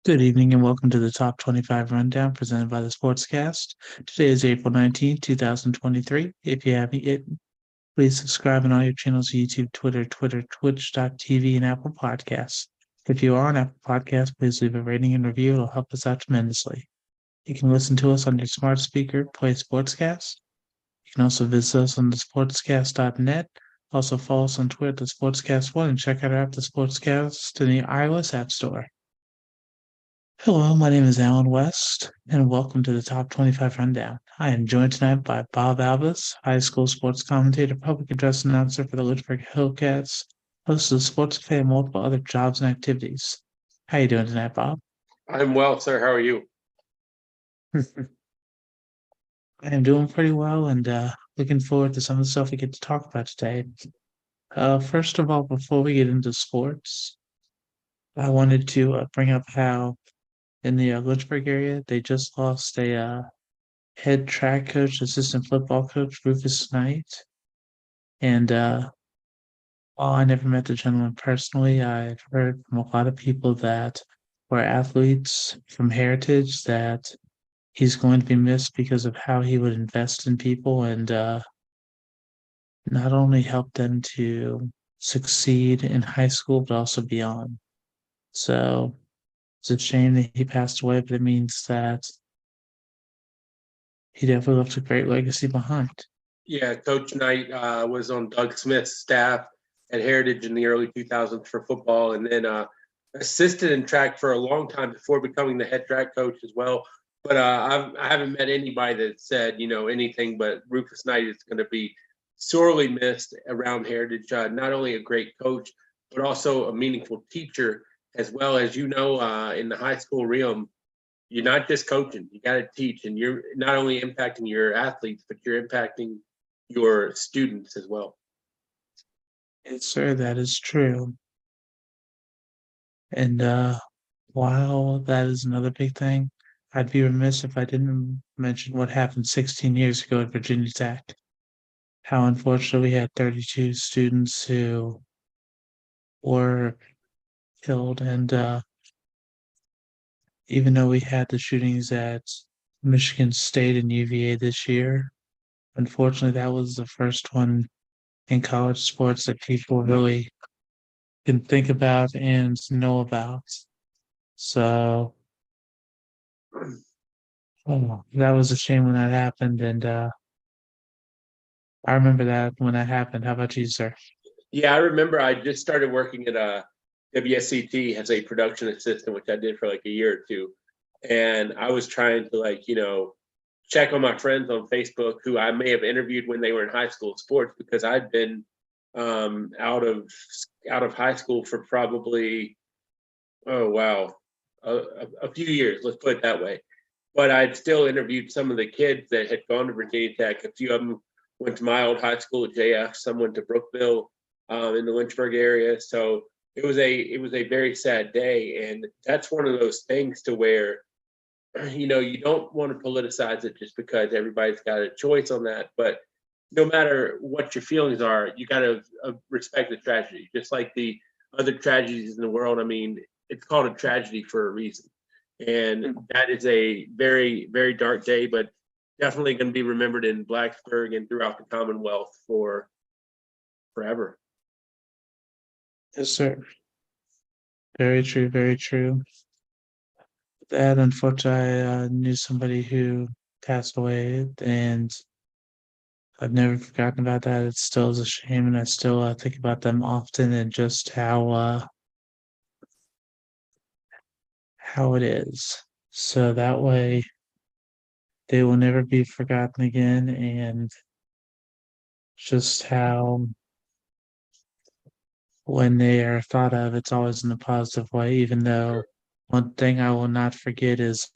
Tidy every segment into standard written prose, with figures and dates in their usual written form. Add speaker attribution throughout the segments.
Speaker 1: Good evening and welcome to the Top 25 Rundown presented by the Sportscast. Today is April 19th, 2023. If you haven't yet, please subscribe on all your channels: YouTube, Twitter, Twitch.tv, and Apple Podcasts. If you are on Apple Podcasts, please leave a rating and review. It'll help us out tremendously. You can listen to us on your smart speaker, play Sportscast. You can also visit us on the sportscast.net. Also follow us on Twitter, the Sportscast1, and check out our app, the Sportscast, in the iOS App Store. Hello, my name is Alan West, and welcome to the Top 25 Rundown. I am joined tonight by Bob Alvis, high school sports commentator, public address announcer for the Lynchburg Hillcats, host of the Sports Cafe, and multiple other jobs and activities. How you doing tonight, Bob?
Speaker 2: I'm well, sir. How are you?
Speaker 1: I am doing pretty well, and looking forward to some of the stuff we get to talk about today. First of all, before we get into sports, I wanted to bring up how in the Lynchburg area, they just lost a head track coach, assistant football coach, Rufus Knight. And while I never met the gentleman personally, I've heard from a lot of people that were athletes from Heritage that he's going to be missed because of how he would invest in people and not only help them to succeed in high school, but also beyond. So it's a shame that he passed away, but it means that he definitely left a great legacy behind.
Speaker 2: Yeah, Coach Knight was on Doug Smith's staff at Heritage in the early 2000s for football, and then assisted in track for a long time before becoming the head track coach as well. But I haven't met anybody that said, anything but Rufus Knight is going to be sorely missed around Heritage. Not only a great coach, but also a meaningful teacher, as well as, in the high school realm. You're not just coaching, you got to teach, and you're not only impacting your athletes, but you're impacting your students as well.
Speaker 1: Yes, sir, that is true. And while that is another big thing, I'd be remiss if I didn't mention what happened 16 years ago at Virginia Tech. How unfortunately we had 32 students who were killed, and even though we had the shootings at Michigan State and UVA this year, unfortunately that was the first one in college sports that people really can think about and know about. So that was a shame when that happened, and I remember that when that happened. How about you, sir?
Speaker 2: Yeah, I remember I just started working at WSCT as a production assistant, which I did for like a year or two. And I was trying to check on my friends on Facebook who I may have interviewed when they were in high school sports, because I'd been out of high school for probably, oh wow, a few years, let's put it that way. But I'd still interviewed some of the kids that had gone to Virginia Tech. A few of them went to my old high school at JF. Some went to Brookville in the Lynchburg area. So it was a very sad day, and that's one of those things to where you don't want to politicize it just because everybody's got a choice on that. But no matter what your feelings are, you got to respect the tragedy, just like the other tragedies in the world. I mean, it's called a tragedy for a reason. And that is a very, very dark day, but definitely going to be remembered in Blacksburg and throughout the Commonwealth for forever.
Speaker 1: Yes, sir. Very true. Very true. That unfortunately, I knew somebody who passed away, and I've never forgotten about that. It still is a shame, and I still think about them often and just how it is. So that way, they will never be forgotten again, and just how when they are thought of, it's always in a positive way. Even though one thing I will not forget is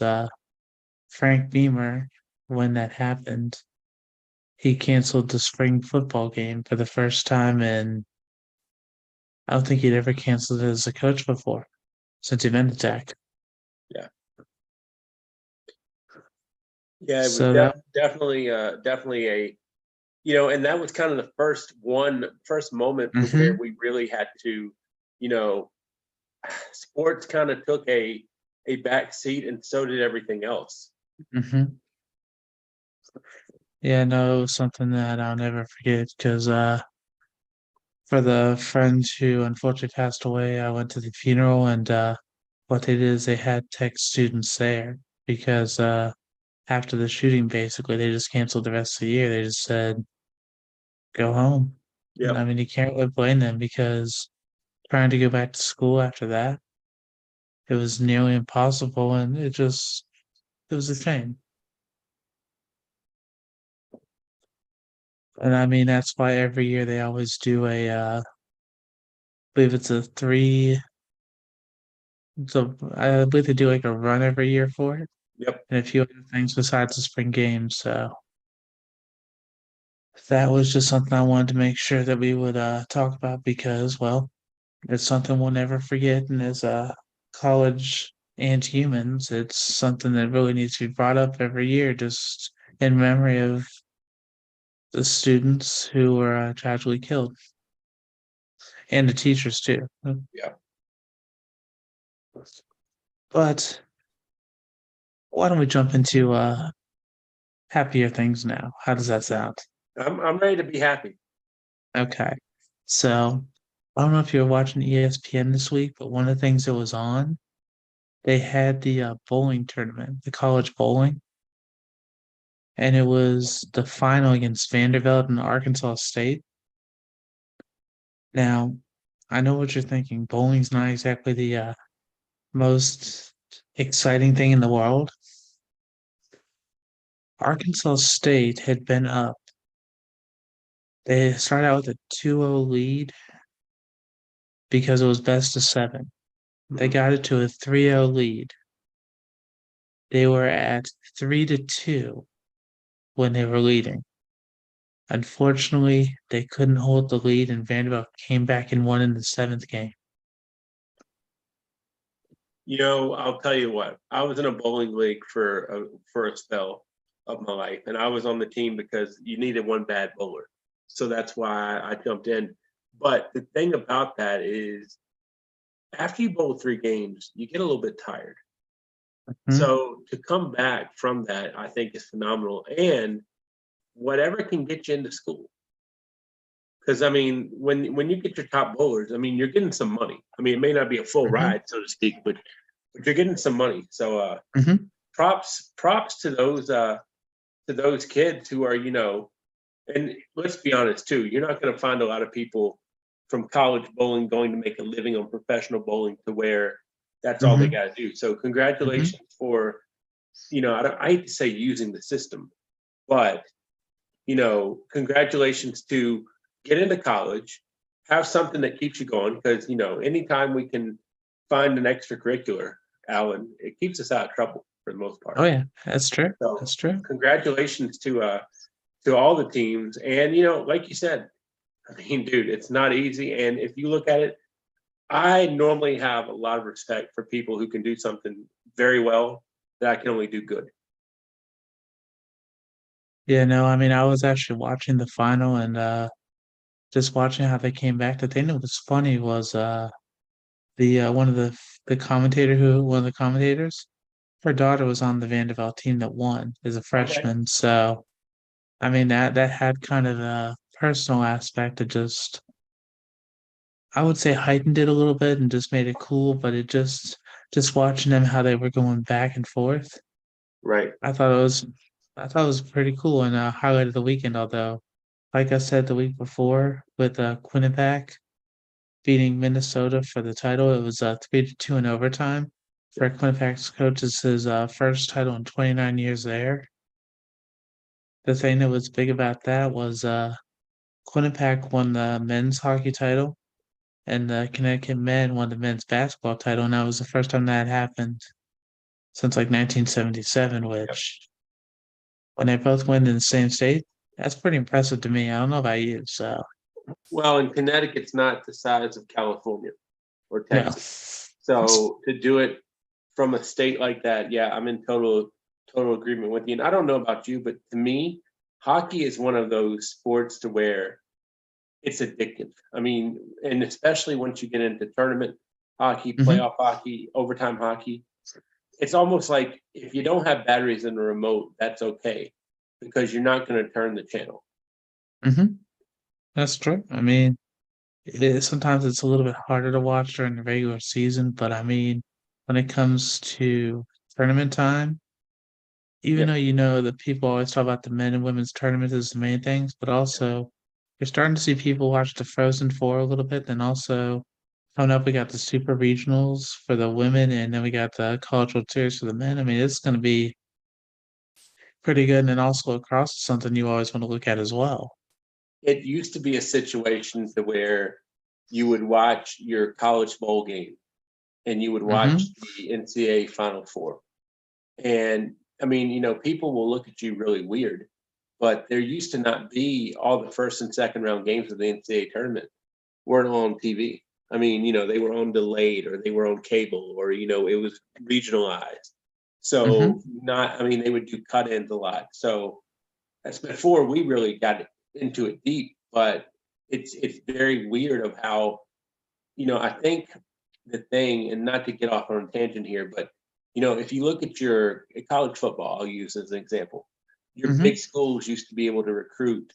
Speaker 1: Frank Beamer, when that happened, he canceled the spring football game for the first time, and I don't think he'd ever canceled it as a coach before since he been attacked.
Speaker 2: Yeah. Yeah, it was
Speaker 1: So that
Speaker 2: definitely and that was kind of the first moment to where
Speaker 1: mhm,
Speaker 2: we really had to, you know, sports kind of took a back seat, and so did everything else.
Speaker 1: Mhm. Yeah, no, it was something that I'll never forget because for the friends who unfortunately passed away, I went to the funeral and what they did is they had tech students there because after the shooting, basically, they just canceled the rest of the year. They just said, go home. And I
Speaker 2: Yep.
Speaker 1: mean, you can't really blame them because trying to go back to school after that, it was nearly impossible. And it was a shame. And I mean, that's why every year they always do I believe it's a three, so I believe they do like a run every year for it
Speaker 2: Yep.
Speaker 1: and a few other things besides the spring games. So that was just something I wanted to make sure that we would talk about because, well, it's something we'll never forget. And as college and humans, it's something that really needs to be brought up every year, just in memory of the students who were tragically killed and the teachers too.
Speaker 2: Yeah.
Speaker 1: But why don't we jump into happier things now? How does that sound?
Speaker 2: I'm ready to be happy.
Speaker 1: Okay. So I don't know if you were watching ESPN this week, but one of the things that was on, they had the bowling tournament, the college bowling, and it was the final against Vanderbilt and Arkansas State. Now, I know what you're thinking. Bowling's not exactly the most exciting thing in the world. Arkansas State had been up. They started out with a 2-0 lead because it was best of seven. They
Speaker 2: Mhm.
Speaker 1: got it to a 3-0 lead. They were at 3-2 when they were leading. Unfortunately, they couldn't hold the lead, and Vanderbilt came back and won in the seventh game.
Speaker 2: I'll tell you what. I was in a bowling league for a spell of my life, and I was on the team because you needed one bad bowler, so that's why I jumped in. But the thing about that is, after you bowl 3 games, you get a little bit tired.
Speaker 1: Hmm.
Speaker 2: So to come back from that, I think is phenomenal, and whatever can get you into school. Because I mean, when you get your top bowlers, I mean, you're getting some money. I mean, it may not be a full
Speaker 1: Hmm.
Speaker 2: ride, so to speak, but you're getting some money. So
Speaker 1: Hmm.
Speaker 2: props to those kids who are, and let's be honest too, you're not going to find a lot of people from college bowling going to make a living on professional bowling to where that's all they
Speaker 1: Hmm.
Speaker 2: got to do. So
Speaker 1: Hmm.
Speaker 2: congratulations for, I hate to say using the system, but congratulations to get into college, have something that keeps you going. Because anytime we can find an extracurricular, Alan, it keeps us out of trouble for the most part.
Speaker 1: Oh yeah, that's true.
Speaker 2: So
Speaker 1: That's true.
Speaker 2: congratulations to all the teams. And like you said, I mean, dude, it's not easy. And if you look at it, I normally have a lot of respect for people who can do something very well that I can only do good.
Speaker 1: Yeah, no, I mean, I was actually watching the final and just watching how they came back. The thing that was funny was the one of the commentators, her daughter was on the Vanderbilt team that won as a
Speaker 2: Okay.
Speaker 1: freshman. So I mean that had kind of a personal aspect that just I would say heightened it a little bit and just made it cool, but just watching them how they were going back and forth,
Speaker 2: Right.
Speaker 1: I thought it was I thought it was pretty cool and highlight of the weekend, although like I said the week before with Quinnipiac beating Minnesota for the title, it was 3-2 in overtime. For Quinnipiac's coach, it's his first title in 29 years there. The thing that was big about that was Quinnipiac won the men's hockey title and the Connecticut men won the men's basketball title, and that was the first time that happened since like 1977.
Speaker 2: Yep.
Speaker 1: Which, when they both win in the same state, that's pretty impressive to me. I don't know about you, so
Speaker 2: Well, and Connecticut's not the size of California or
Speaker 1: no.
Speaker 2: Texas. So to do it from a state like that, yeah, I'm in total agreement with you. And I don't know about you, but to me, hockey is one of those sports to where it's addictive. I mean, and especially once you get into tournament hockey,
Speaker 1: Hmm.
Speaker 2: playoff hockey, overtime hockey, it's almost like if you don't have batteries in the remote, that's okay because you're not going to turn the channel.
Speaker 1: Mm-hmm. That's true. I mean, sometimes it's a little bit harder to watch during the regular season, but I mean, when it comes to tournament time, even
Speaker 2: Yep.
Speaker 1: though you know that people always talk about the men and women's tournaments as the main things, but also you're starting to see people watch the Frozen Four a little bit. Then also coming up, we got the Super Regionals for the women, and then we got the College World Series for the men. I mean, it's going to be pretty good, and then also lacrosse is something you always want to look at as well.
Speaker 2: It used to be a situation to where you would watch your college bowl game and you would watch
Speaker 1: Mm-hmm.
Speaker 2: the NCAA Final Four. And I mean, people will look at you really weird, but there used to not be all the first and second round games of the NCAA tournament weren't on TV. I mean, they were on delayed or they were on cable or, it was regionalized.
Speaker 1: Mm-hmm.
Speaker 2: So not, I mean, they would do cut ins a lot. So that's before we really got into it deep, but it's very weird of how, I think the thing, and not to get off on a tangent here, but if you look at your college football, I'll use as an example, your
Speaker 1: Mm-hmm.
Speaker 2: big schools used to be able to recruit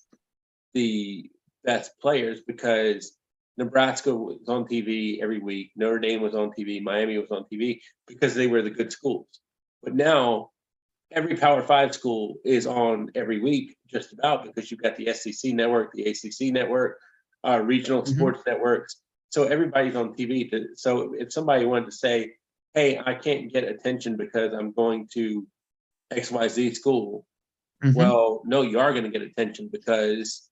Speaker 2: the best players because Nebraska was on TV every week, Notre Dame was on TV, Miami was on TV because they were the good schools. But now every Power Five school is on every week, just about because you've got the SEC network, the ACC network, regional
Speaker 1: Mm-hmm.
Speaker 2: sports networks. So everybody's on TV. So if somebody wanted to say, "Hey, I can't get attention because I'm going to XYZ school,"
Speaker 1: Mm-hmm.
Speaker 2: well, no, you are going to get attention because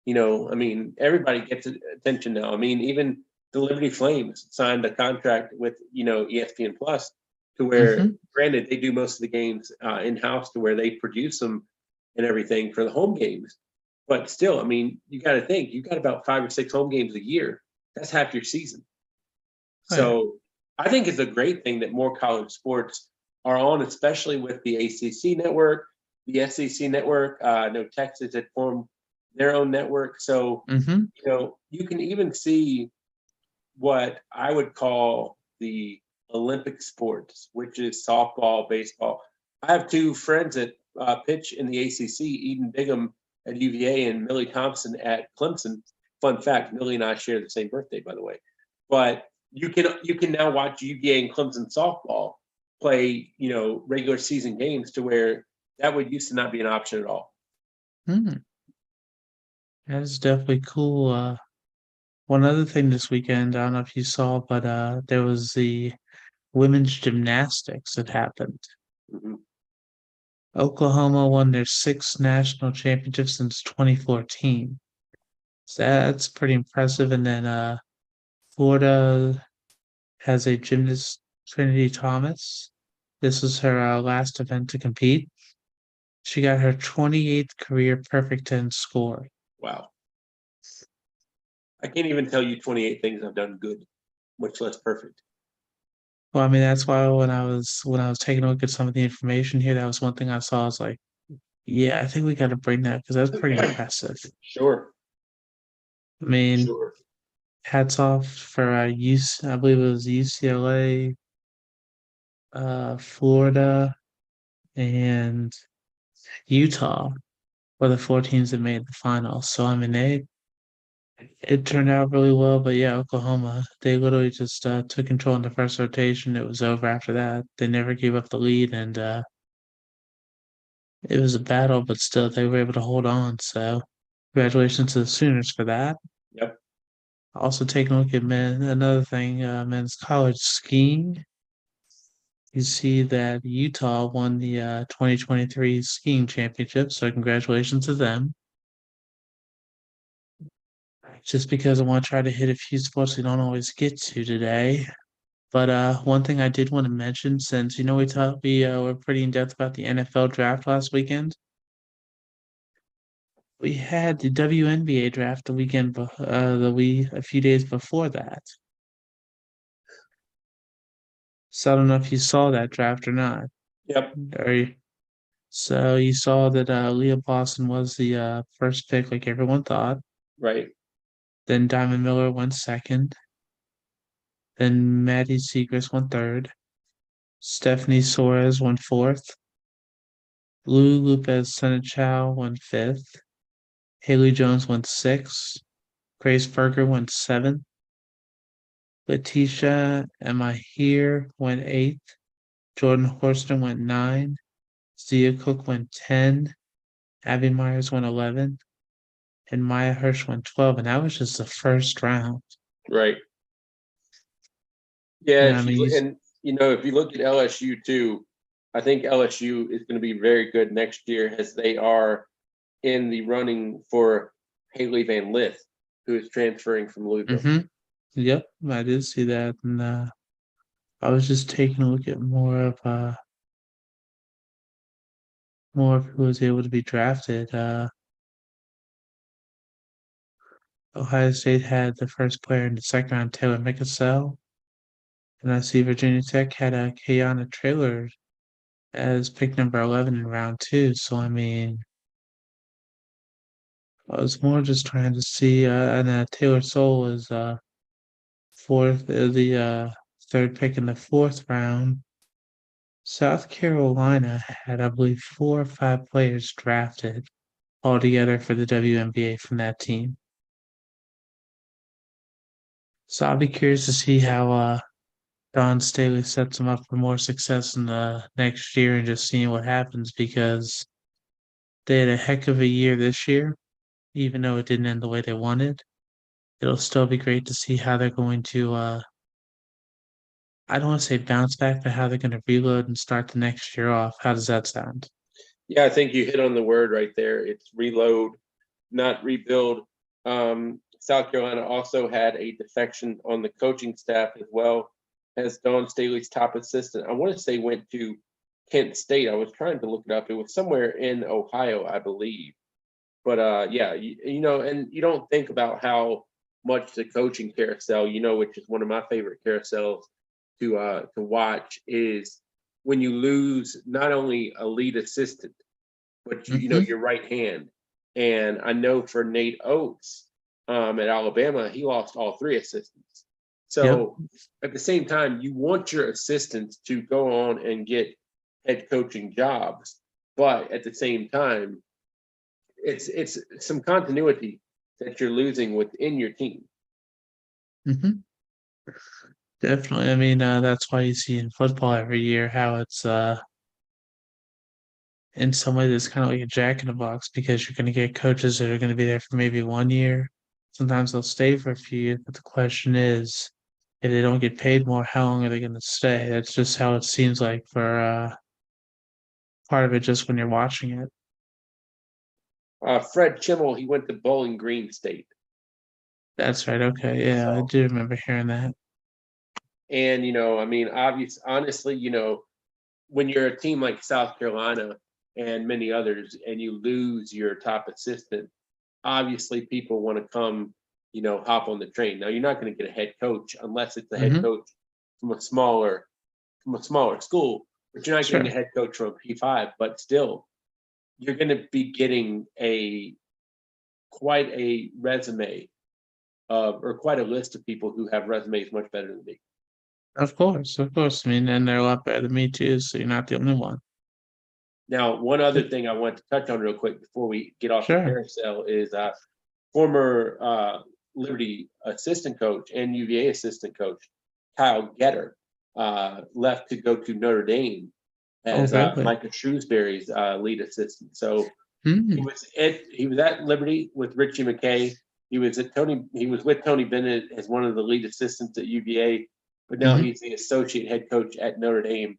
Speaker 2: I mean, everybody gets attention now. I mean, even the Liberty Flames signed a contract with ESPN Plus to where,
Speaker 1: Mm-hmm.
Speaker 2: granted, they do most of the games in house to where they produce them and everything for the home games. But still, I mean, you got to think you got about 5 or 6 home games a year. That's half your season.
Speaker 1: Oh yeah.
Speaker 2: So I think it's a great thing that more college sports are on, especially with the ACC network, the SEC network. No, Texas had formed their own network. So,
Speaker 1: Mm-hmm.
Speaker 2: you can even see what I would call the Olympic sports, which is softball, baseball. I have two friends that pitch in the ACC, Eden Bigham at UVA and Millie Thompson at Clemson. Fun fact, Millie and I share the same birthday, by the way. But you can now watch UVA and Clemson softball play, regular season games to where that would used to not be an option at all.
Speaker 1: Mm. That is definitely cool. One other thing this weekend, I don't know if you saw, but there was the women's gymnastics that happened.
Speaker 2: Mm-hmm.
Speaker 1: Oklahoma won their sixth national championship since 2014. So that's pretty impressive. And then Florida has a gymnast, Trinity Thomas. This was her last event to compete. She got her 28th career perfect 10 score.
Speaker 2: Wow. I can't even tell you 28 things I've done good, much less perfect.
Speaker 1: Well, I mean, that's why when I was taking a look at some of the information here, that was one thing I saw. I was like, yeah, I think we got to bring that because that's pretty impressive.
Speaker 2: Sure,
Speaker 1: I mean,
Speaker 2: sure.
Speaker 1: hats off for I believe it was UCLA, Florida, and Utah were the four teams that made the finals. So I mean, it turned out really well. But yeah, Oklahoma, they literally just took control in the first rotation. It was over after that. They never gave up the lead, and it was a battle, but still they were able to hold on. So congratulations to the Sooners for that.
Speaker 2: Yep.
Speaker 1: Also taking a look at another thing, men's college skiing. You see that Utah won the 2023 skiing championship, so congratulations to them. Just because I want to try to hit a few sports we don't always get to today. But one thing I did want to mention, since we were pretty in depth about the NFL draft last weekend, we had the WNBA draft the weekend, a few days before that. So I don't know if you saw that draft or not.
Speaker 2: Yep.
Speaker 1: Or so you saw that Leah Boston was the first pick, like everyone thought.
Speaker 2: Right.
Speaker 1: Then Diamond Miller went second. Then Maddie Siegrist went third. Stephanie Suarez won fourth. Lou Lopez Senechal won fifth. Haley Jones won sixth. Grace Berger won seventh. Letitia Am I Here went eighth. Jordan Horston went nine. Zia Cook went 10. Abby Myers went 11. And Maya Hirsch went 12. And that was just the first round.
Speaker 2: Right. Yeah,
Speaker 1: And I mean,
Speaker 2: and if you look at LSU too, I think LSU is going to be very good next year as they are in the running for Haley Van Lith, who is transferring from Louisville.
Speaker 1: Yep, I did see that. And I was just taking a look at more of who was able to be drafted. Ohio State had the first player in the second round, Taylor McInsell. And I see Virginia Tech had a Kayana Traylor as pick number 11 in round two. So, I mean, I was more just trying to see, and Taylor Soul was the third pick in the fourth round. South Carolina had, I believe, 4 or 5 players drafted altogether for the WNBA from that team. So I'll be curious to see how Don Staley sets them up for more success in the next year and just seeing what happens because they had a heck of a year this year, even though it didn't end the way they wanted. It'll still be great to see how they're going to I don't want to say bounce back, but how they're going to reload and start the next year off. How does that sound?
Speaker 2: Yeah, I think you hit on the word right there. It's reload, not rebuild. South Carolina also had a defection on the coaching staff as well as Dawn Staley's top assistant. I want to say went to Kent State. I was trying to look it up. It was somewhere in Ohio, I believe. But yeah, and you don't think about how much the coaching carousel, which is one of my favorite carousels to watch, is when you lose not only a lead assistant, but your right hand. And I know for Nate Oates at Alabama, he lost all 3 assistants. So at the same time, you want your assistants to go on and get head coaching jobs, but at the same time, it's some continuity that you're losing within your team.
Speaker 1: Definitely. I mean, that's why you see in football every year how it's in some way it's kind of like a jack in the box because you're going to get coaches that are going to be there for maybe 1 year. Sometimes they'll stay for a few years, but the question is, if they don't get paid more, how long are they going to stay? That's just how it seems like for part of it, just when you're watching it.
Speaker 2: Fred Chimmel, he went to Bowling Green State.
Speaker 1: That's right. Okay. Yeah, I do remember hearing that.
Speaker 2: And, I mean, honestly, when you're a team like South Carolina and many others, and you lose your top assistant, obviously people want to come, hop on the train. Now, you're not going to get a head coach unless it's a head coach from a smaller school, but you're not getting a head coach from P5. But still, you're going to be getting quite a resume or quite a list of people who have resumes much better than me.
Speaker 1: Of course. I mean, and they're a lot better than me too, so you're not the only one.
Speaker 2: Now, one other thing I want to touch on real quick before we get off the carousel is former Liberty assistant coach and UVA assistant coach Kyle Getter left to go to Notre Dame as Micah Shrewsbury's lead assistant. So he was at Liberty with Richie McKay. He was with Tony Bennett as one of the lead assistants at UVA, but now he's the associate head coach at Notre Dame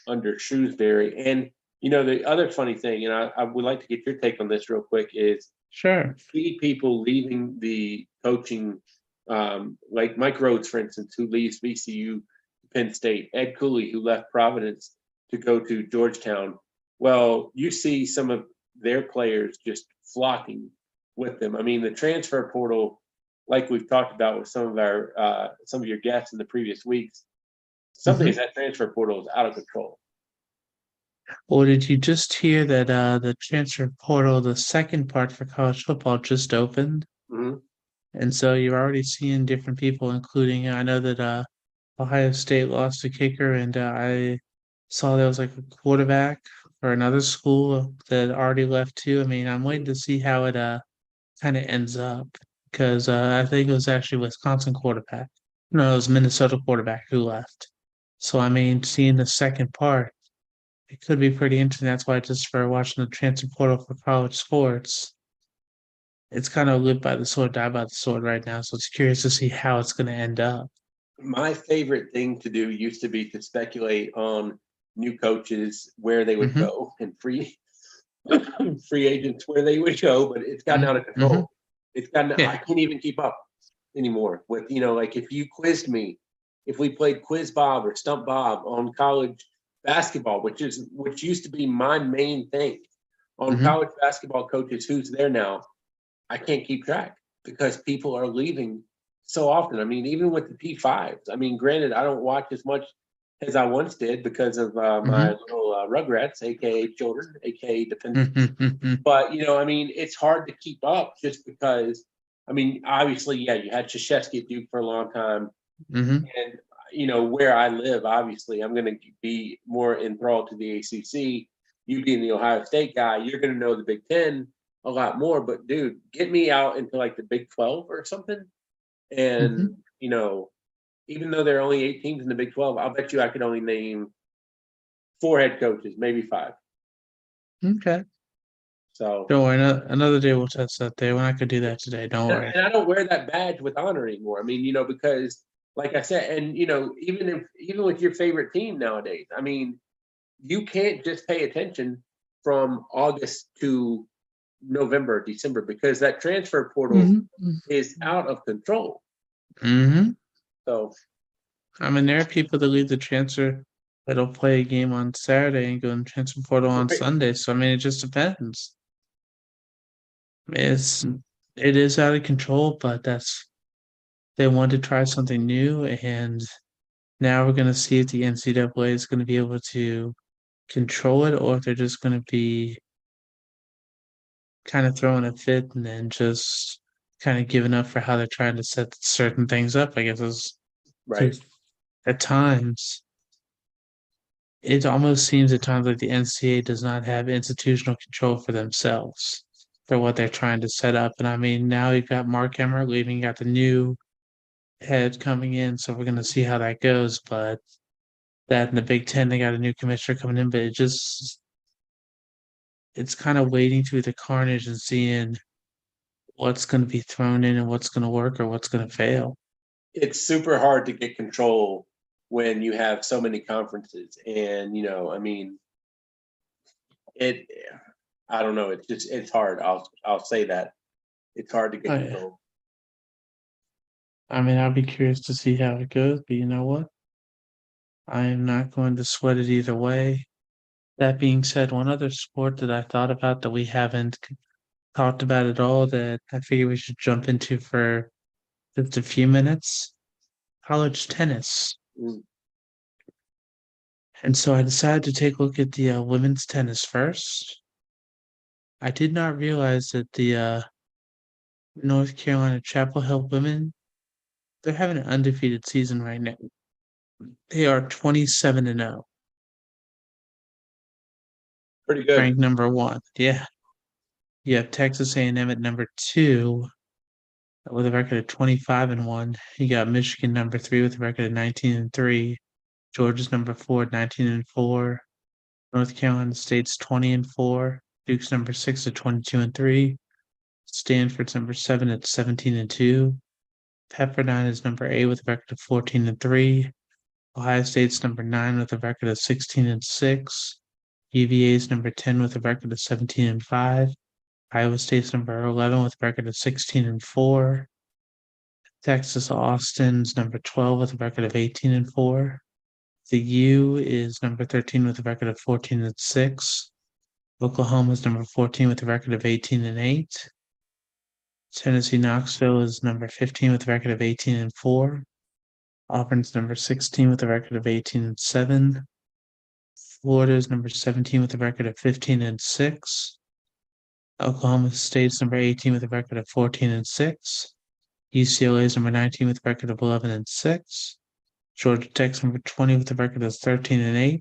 Speaker 2: under Shrewsbury. And the other funny thing, and I would like to get your take on this real quick, is see people leaving the coaching, like Mike Rhodes, for instance, who leaves VCU, Penn State, Ed Cooley, who left Providence to go to Georgetown. Well, you see some of their players just flocking with them. I mean, the transfer portal, like we've talked about with some of your guests in the previous weeks, some days that transfer portal is out of control.
Speaker 1: Or did you just hear that the transfer portal, the second part for college football, just opened? And so you're already seeing different people, including I know that Ohio State lost a kicker, and I Saw there was like a quarterback for another school that already left too. I mean, I'm waiting to see how it kind of ends up because I think it was actually Wisconsin quarterback. No, it was Minnesota quarterback who left. So I mean, seeing the second part, it could be pretty interesting. That's why just for watching the transfer portal for college sports, it's kind of live by the sword, die by the sword right now. So it's curious to see how it's going to end up.
Speaker 2: My favorite thing to do used to be to speculate on new coaches, where they would
Speaker 1: Mm-hmm.
Speaker 2: go, and free agents where they would go, but it's gotten out of
Speaker 1: Mm-hmm.
Speaker 2: control. It's gotten I
Speaker 1: Yeah.
Speaker 2: can't even keep up anymore with, like, if you quizzed me, if we played Quiz Bob or Stump Bob on college basketball, which used to be my main thing on
Speaker 1: Mm-hmm.
Speaker 2: college basketball coaches, who's there now, I can't keep track because people are leaving so often. I mean, even with the P5s, I mean, granted, I don't watch as much as I once did because of my
Speaker 1: Mm-hmm.
Speaker 2: little Rugrats, aka children, aka dependents.
Speaker 1: Mm-hmm.
Speaker 2: But I mean, it's hard to keep up just because. I mean, obviously, yeah, you had Krzyzewski at Duke for a long time,
Speaker 1: Mm-hmm.
Speaker 2: and where I live, obviously, I'm going to be more enthralled to the ACC. You being the Ohio State guy, you're going to know the Big Ten a lot more. But dude, get me out into like the Big 12 or something,
Speaker 1: Mm-hmm.
Speaker 2: and even though there are only 8 teams in the Big 12, I'll bet you I could only name 4 head coaches, maybe 5.
Speaker 1: Okay.
Speaker 2: So,
Speaker 1: Don't worry. Another day we'll test that day. We're not gonna do that today. Don't
Speaker 2: and,
Speaker 1: worry.
Speaker 2: and I don't wear that badge with honor anymore. I mean, because like I said, and even with your favorite team nowadays, I mean, you can't just pay attention from August to November, December, because that transfer portal
Speaker 1: Mm-hmm.
Speaker 2: is out of control.
Speaker 1: Mm-hmm.
Speaker 2: So,
Speaker 1: I mean, there are people that leave the transfer that'll play a game on Saturday and go in transfer portal on
Speaker 2: right,
Speaker 1: Sunday. So I mean, it just depends. It's it is out of control, but they want to try something new, and now we're gonna see if the NCAA is gonna be able to control it, or if they're just gonna be kind of throwing a fit and then just kind of giving up for how they're trying to set certain things up. I guess is
Speaker 2: right.
Speaker 1: at times it almost seems at times like the NCAA does not have institutional control for themselves for what they're trying to set up. And I mean, now you've got Mark Emmert leaving, you got the new head coming in, so we're going to see how that goes. But that in the Big Ten, they got a new commissioner coming in, but it's kind of wading through the carnage and seeing what's going to be thrown in and what's going to work or what's going to fail.
Speaker 2: It's super hard to get control when you have so many conferences, and I mean, it. I don't know. It's hard. I'll say that it's hard to
Speaker 1: Oh,
Speaker 2: get
Speaker 1: yeah.
Speaker 2: control.
Speaker 1: I mean, I'll be curious to see how it goes, but you know what? I am not going to sweat it either way. That being said, one other sport that I thought about that we haven't talked about at all that I figure we should jump into for just a few minutes, college tennis.
Speaker 2: Mm.
Speaker 1: And so I decided to take a look at the women's tennis first. I did not realize that the North Carolina Chapel Hill women, they're having an undefeated season right now. They are 27-0,
Speaker 2: Pretty good.
Speaker 1: ranked number one. Yeah. You have Texas A&M at number two with a record of 25-1. You got Michigan number three with a record of 19-3. Georgia's number four, 19-4. North Carolina State's 20-4. Duke's number six at 22-3. Stanford's number seven at 17-2. Pepperdine is number eight with a record of 14-3. Ohio State's number nine with a record of 16-6. UVA's number 10 with a record of 17-5. Iowa State's number 11 with a record of 16-4. Texas Austin's number 12 with a record of 18-4. The U is number 13 with a record of 14-6. Oklahoma's number 14 with a record of 18-8. Tennessee Knoxville is number 15 with a record of 18-4. Auburn's number 16 with a record of 18-7. Florida is number 17 with a record of 15-6. Oklahoma State's number 18 with a record of 14-6. UCLA is number 19 with a record of 11-6. Georgia Tech's number 20 with a record of 13-8.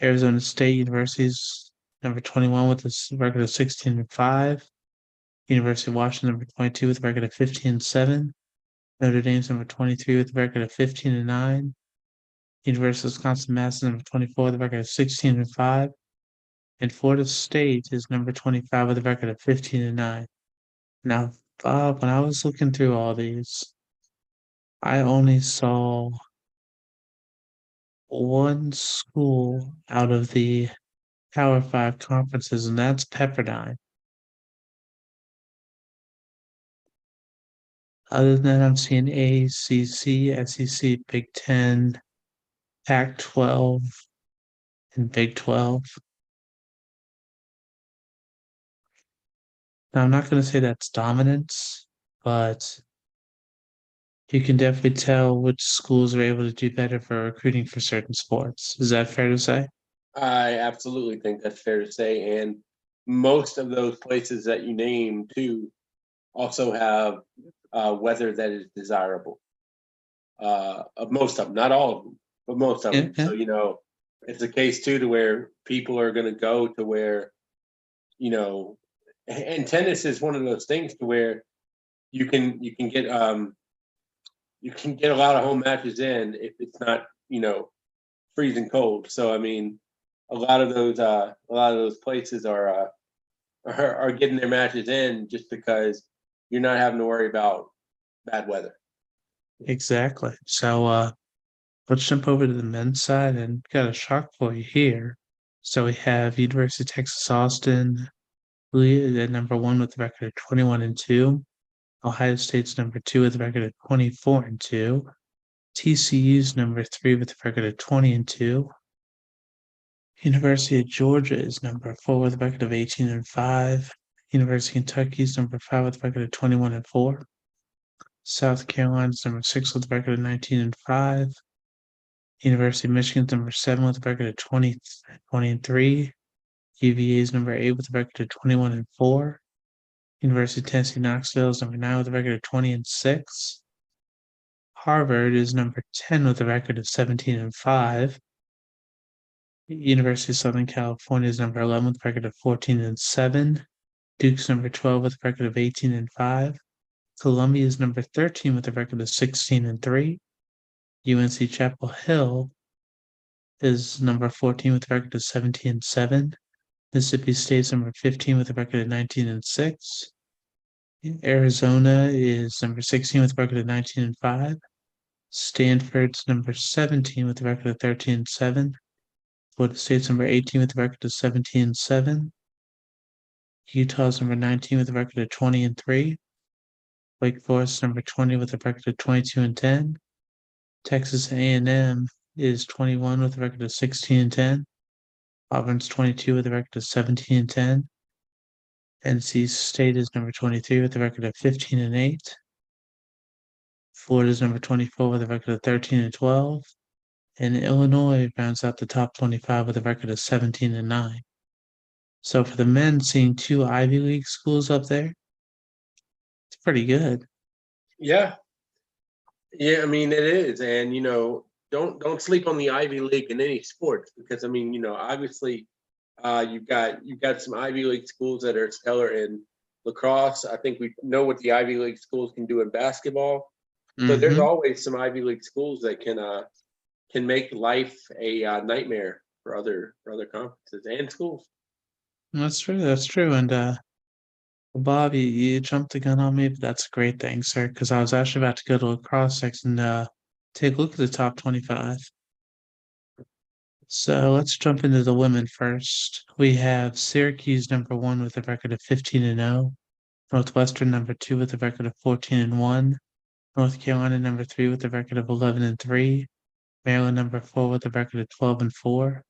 Speaker 1: Arizona State University's number 21 with a record of 16-5. University of Washington number 22 with a record of 15-7. Notre Dame's number 23 with a record of 15-9. University of Wisconsin-Madison number 24 with a record of 16-5. And Florida State is number 25 with a record of 15-9. Now, when I was looking through all these, I only saw one school out of the Power Five conferences, and that's Pepperdine. Other than that, I'm seeing ACC, SEC, Big Ten, Pac-12, and Big 12. Now, I'm not going to say that's dominance, but you can definitely tell which schools are able to do better for recruiting for certain sports. Is that fair to say?
Speaker 2: I absolutely think that's fair to say. And most of those places that you named too also have weather that is desirable. Most of them, not all of them, but most of them.
Speaker 1: Yeah.
Speaker 2: So, it's a case too to where people are going to go to where, and tennis is one of those things to where you can get a lot of home matches in if it's not freezing cold. So I mean, a lot of those places are getting their matches in just because you're not having to worry about bad weather.
Speaker 1: Exactly. So let's jump over to the men's side and got a shock for you here. So we have University of Texas Austin, at number one with a record of 21-2. Ohio State's number two with a record of 24-2. TCU's number three with a record of 20-2. University of Georgia is number four with a record of 18-5. University of Kentucky's number five with a record of 21-4. South Carolina's number six with a record of 19-5. University of Michigan's number seven with a record of 20-3. UVA's number eight with a record of 21-4. University of Tennessee Knoxville is number nine with a record of 20-6. Harvard is number 10 with a record of 17-5. University of Southern California is number 11 with a record of 14-7. Duke's number 12 with a record of 18-5. Columbia is number 13 with a record of 16-3. UNC Chapel Hill is number 14 with a record of 17-7. Mississippi State's number 15 with a record of 19-6. Arizona is number 16 with a record of 19-5. Stanford's number 17 with a record of 13-7. Florida State's number 18 with a record of 17-7. Utah's number 19 with a record of 20-3. Wake Forest number 20 with a record of 22-10. Texas A&M is 21 with a record of 16-10. Auburn's 22 with a record of 17-10. NC State is number 23 with a record of 15-8. Florida's number 24 with a record of 13-12. And Illinois rounds out the top 25 with a record of 17-9. So for the men, seeing two Ivy League schools up there, it's pretty good.
Speaker 2: Yeah. I mean it is, and don't sleep on the Ivy League in any sports because I mean obviously you've got some Ivy League schools that are stellar in lacrosse. I think we know what the Ivy League schools can do in basketball. So there's always some Ivy League schools that can make life a nightmare for other conferences and schools.
Speaker 1: That's true. And Bobby, you jumped the gun on me, but that's a great thing, sir, because I was actually about to go to lacrosse section and take a look at the top 25. So let's jump into the women first. We have Syracuse number one with a record of 15-0. Northwestern number two with a record of 14-1. North Carolina number three with a record of 11-3. Maryland number four with a record of 12-4.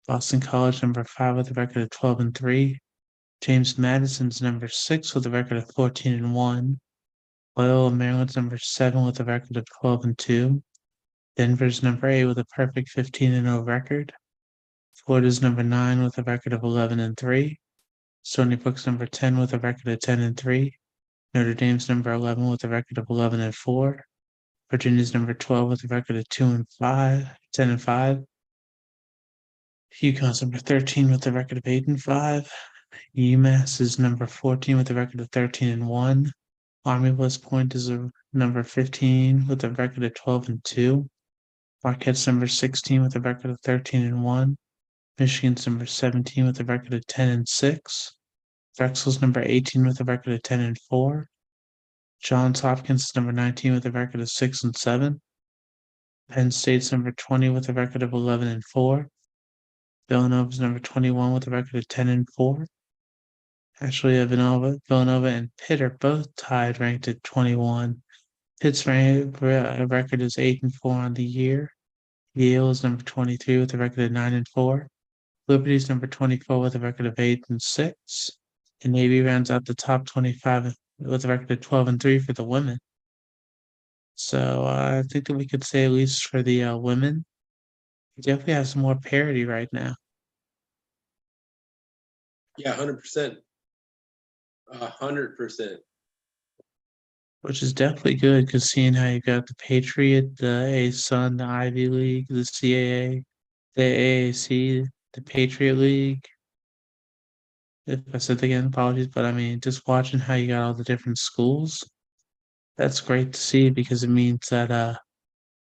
Speaker 1: Boston College number five with a record of 12-3. James Madison's number six with a record of 14-1. Loyola Maryland's number seven with a record of 12-2. Denver's number eight with a perfect 15-0 record. Florida's number nine with a record of 11-3. Stony Brook's number 10 with a record of 10-3. Notre Dame's number 11 with a record of 11-4. Virginia's number 12 with a record of 10-5. UConn's number 13 with a record of 8-5. UMass is number 14 with a record of 13-1. Army West Point is a number 15 with a record of 12-2. Marquette's number 16 with a record of 13-1. Michigan's number 17 with a record of 10-6. Drexel's number 18 with a record of 10-4. Johns Hopkins is number 19 with a record of 6-7. Penn State's number 20 with a record of 11-4. Villanova's number 21 with a record of 10-4. Actually, Villanova, and Pitt are both tied, ranked at 21. Pitt's record is 8-4 on the year. Yale is number 23 with a record of 9-4. Liberty's number 24 with a record of 8-6. And Navy rounds out the top 25 with a record of 12-3 for the women. So I think that we could say, at least for the women, we definitely have some more parity right now.
Speaker 2: Yeah, 100%. 100%.
Speaker 1: Which is definitely good, because seeing how you got the Patriot, the ASUN, the Ivy League, the CAA, the AAC, the Patriot League. If I said that again, apologies, but I mean, just watching how you got all the different schools, that's great to see, because it means that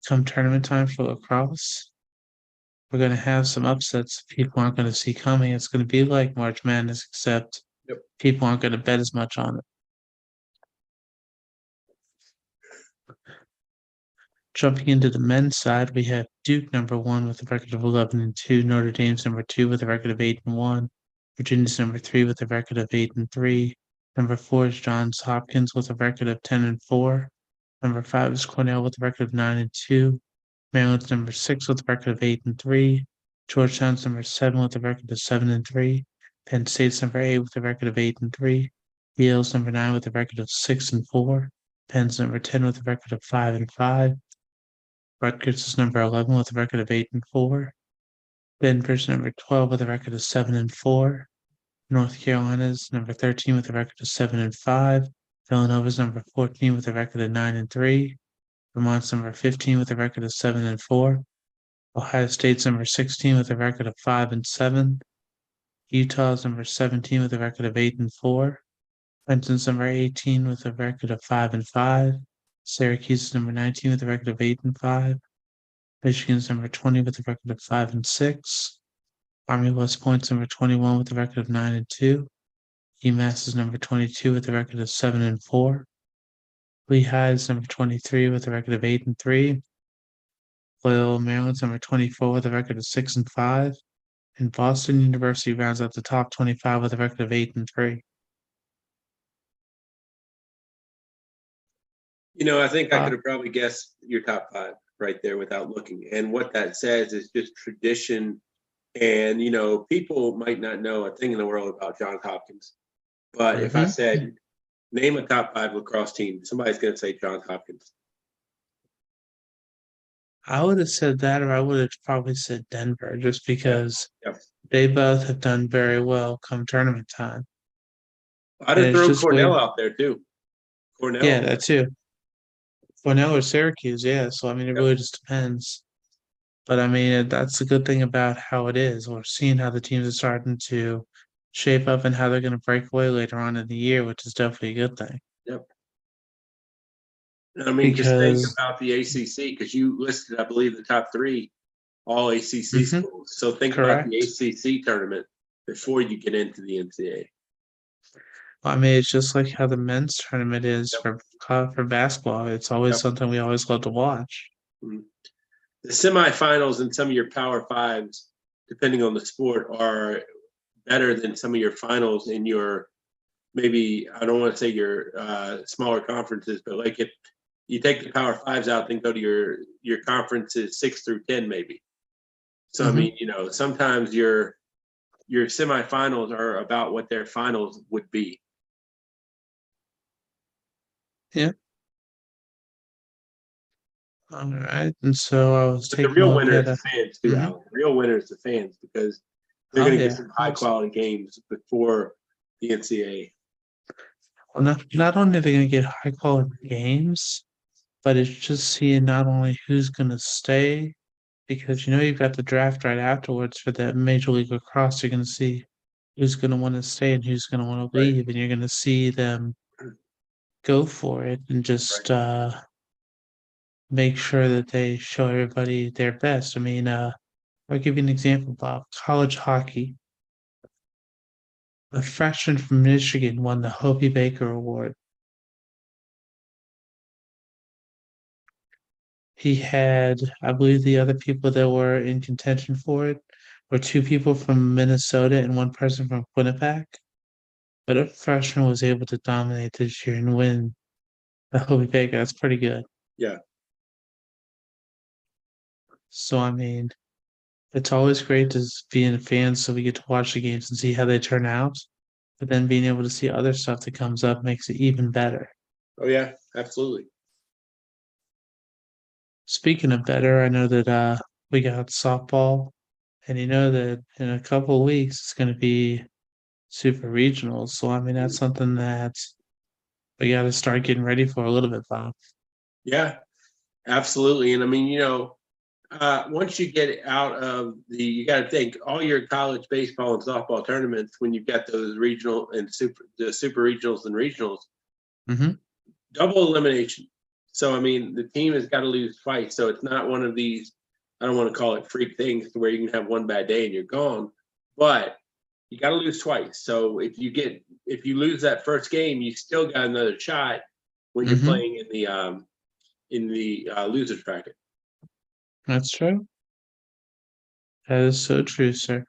Speaker 1: come tournament time for lacrosse, we're going to have some upsets people aren't going to see coming. It's going to be like March Madness, except
Speaker 2: Yep.
Speaker 1: people aren't going to bet as much on it. Jumping into the men's side, we have Duke number 1 with a record of 11-2, Notre Dame's number 2 with a record of 8-1, Virginia's number 3 with a record of 8-3. Number 4 is Johns Hopkins with a record of 10-4. Number 5 is Cornell with a record of 9-2. Maryland's number 6 with a record of 8-3. Georgetown's number 7 with a record of 7-3. Penn State's number 8 with a record of 8-3. Yale's number 9 with a record of 6-4. Penn's number 10 with a record of 5-5. Rutgers is number 11 with a record of 8-4. Denver's number 12 with a record of 7-4. North Carolina's number 13 with a record of 7-5. Villanova's number 14 with a record of 9-3. Vermont's number 15 with a record of 7-4. Ohio State's number 16 with a record of 5-7. Utah's number 17 with a record of 8-4. Clemson's number 18 with a record of 5-5. Syracuse's number 19 with a record of 8-5. Michigan's number 20 with a record of 5-6. Army West Point's number 21 with a record of 9-2. UMass is number 22 with a record of 7-4. Lehigh is number 23 with a record of 8-3. Loyola Maryland's number 24 with a record of 6-5. And Boston University rounds out the top 25 with a record of 8-3.
Speaker 2: I think I could have probably guessed your top 5 right there without looking. And what that says is just tradition. And, people might not know a thing in the world about Johns Hopkins. But if I said, name a top 5 lacrosse team, somebody's going to say Johns Hopkins.
Speaker 1: I would have said that, or I would have probably said Denver, just because they both have done very well come tournament time.
Speaker 2: I'd have thrown Cornell out there too. Cornell.
Speaker 1: Yeah, that too. Cornell or Syracuse, yeah. So, I mean, it really just depends. But, I mean, that's the good thing about how it is. We're seeing how the teams are starting to shape up and how they're going to break away later on in the year, which is definitely a good thing.
Speaker 2: Yep. I mean, just think about the ACC, because you listed, I believe, the top 3 all ACC schools. So think about the ACC tournament before you get into the NCAA.
Speaker 1: I mean, it's just like how the men's tournament is for basketball. It's always something we always love to watch.
Speaker 2: Mm-hmm. The semifinals in some of your Power Fives, depending on the sport, are better than some of your finals in your, maybe, I don't want to say your smaller conferences, but like if you take the Power Fives out, then go to your conferences 6 through 10, maybe. So, I mean, sometimes your semifinals are about what their finals would be.
Speaker 1: Yeah. All right. And so I was
Speaker 2: taking the real winner is the fans too, Alan. The real winner is the fans, because they're going to get some high quality games before the NCAA.
Speaker 1: Well, not only are they going to get high quality games, but it's just seeing not only who's going to stay because you've got the draft right afterwards for the Major League Lacrosse. You're going to see who's going to want to stay and who's going to want to
Speaker 2: Right.
Speaker 1: leave, and you're going to see them go for it and just make sure that they show everybody their best. I mean, I'll give you an example, Bob. College hockey. A freshman from Michigan won the Hobie Baker Award. He had, I believe, the other people that were in contention for it were two people from Minnesota and one person from Quinnipiac. But a freshman was able to dominate this year and win the Hobie Baker. That's pretty good.
Speaker 2: Yeah.
Speaker 1: So, I mean, it's always great to be in fans so we get to watch the games and see how they turn out. But then being able to see other stuff that comes up makes it even better.
Speaker 2: Oh yeah, absolutely.
Speaker 1: Speaking of better, I know that we got softball, and you know that in a couple of weeks it's going to be super regionals. So I mean that's something that we got to start getting ready for a little bit, Bob.
Speaker 2: Yeah, absolutely. And I mean, once you get out of you got to think all your college baseball and softball tournaments when you've got those regional and the super regionals and regionals,
Speaker 1: Mm-hmm.
Speaker 2: double elimination. So I mean, the team has got to lose twice. So it's not one of these. I don't want to call it freak things where you can have one bad day and you're gone, but you got to lose twice. So if you lose that first game, you still got another shot when you're
Speaker 1: Mm-hmm.
Speaker 2: playing in the losers bracket.
Speaker 1: That's true. That is so true, sir.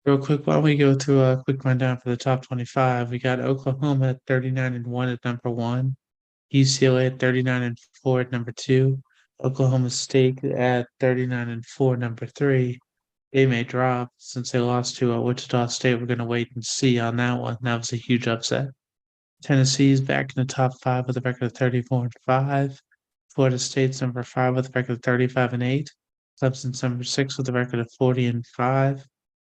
Speaker 1: Real quick, why don't we go through a quick rundown for the top 25? We got Oklahoma at 39-1 at number one, UCLA at 39-4 at number two, Oklahoma State at 39-4, number three. They may drop since they lost to Wichita State. We're going to wait and see on that one. That was a huge upset. Tennessee's back in the top five with a record of 34-5. Florida State's number five with a record of 35-8. Clemson's number six with a record of 40-5.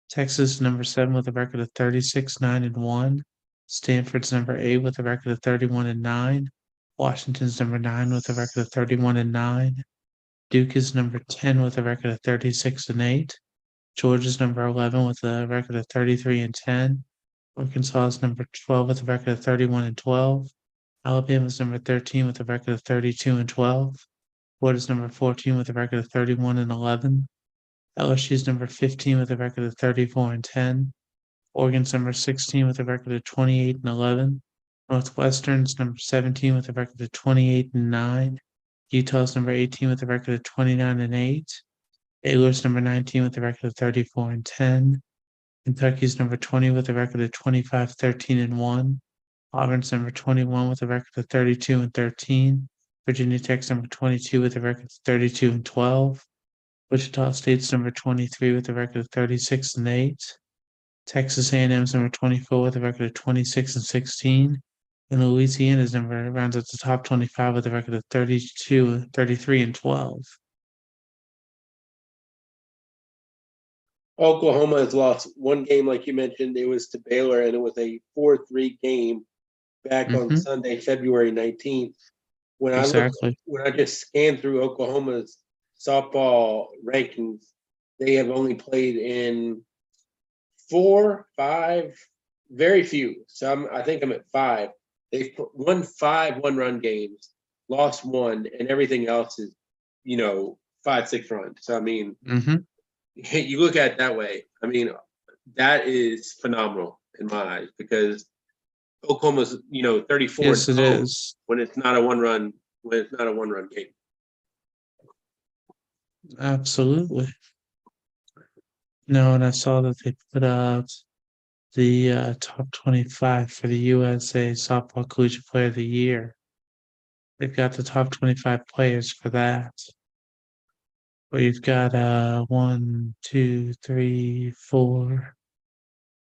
Speaker 1: Texas number seven with a record of 36-9-1. Stanford's number eight with a record of 31-9. Washington's number nine with a record of 31-9. Duke is number 10 with a record of 36-8. Georgia's number 11 with a record of 33-10. Arkansas is number 12 with a record of 31-12. Alabama's number 13 with a record of 32-12. Florida's number 14 with a record of 31-11. LSU's number 15 with a record of 34-10. Oregon's number 16 with a record of 28-11. Northwestern's number 17 with a record of 28-9. Utah's number 18 with a record of 29-8. Baylor's number 19 with a record of 34-10. Kentucky's number 20 with a record of 25-13-1. Auburn's number 21 with a record of 32-13. Virginia Tech's number 22 with a record of 32-12. Wichita State's number 23 with a record of 36-8. Texas A&M's number 24 with a record of 26-16. And Louisiana's number rounds up the top 25 with a record of 33-12.
Speaker 2: Oklahoma has lost one game, like you mentioned. It was to Baylor, and it was a 4-3 game back on Sunday, February 19th. When I just scanned through Oklahoma's softball rankings, they have only played in 4, 5, very few. So I think I'm at 5. They've won 5 one-run games, lost 1, and everything else is, 5, 6 runs. So, I mean, you look at it that way. I mean, that is phenomenal in my eyes because Oklahoma's, 34.
Speaker 1: Yes, it is.
Speaker 2: When it's not a one-run game.
Speaker 1: Absolutely. No, and I saw that they put out the top 25 for the USA Softball Collegiate Player of the Year. They've got the top 25 players for that. We've got 1, 2, 3, 4,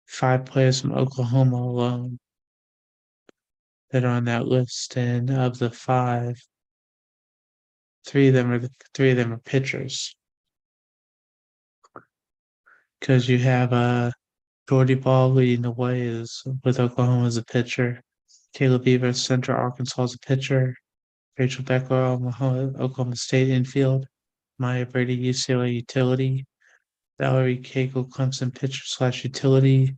Speaker 1: 5 players from Oklahoma alone that are on that list, and of the 5, 3 of them are pitchers. Because you have Jordy Ball leading the way is with Oklahoma as a pitcher. Caleb Beaver, Central Arkansas as a pitcher. Rachel Beckler, Oklahoma State infield. Maya Brady, UCLA utility, Valerie Cagle, Clemson pitcher slash utility,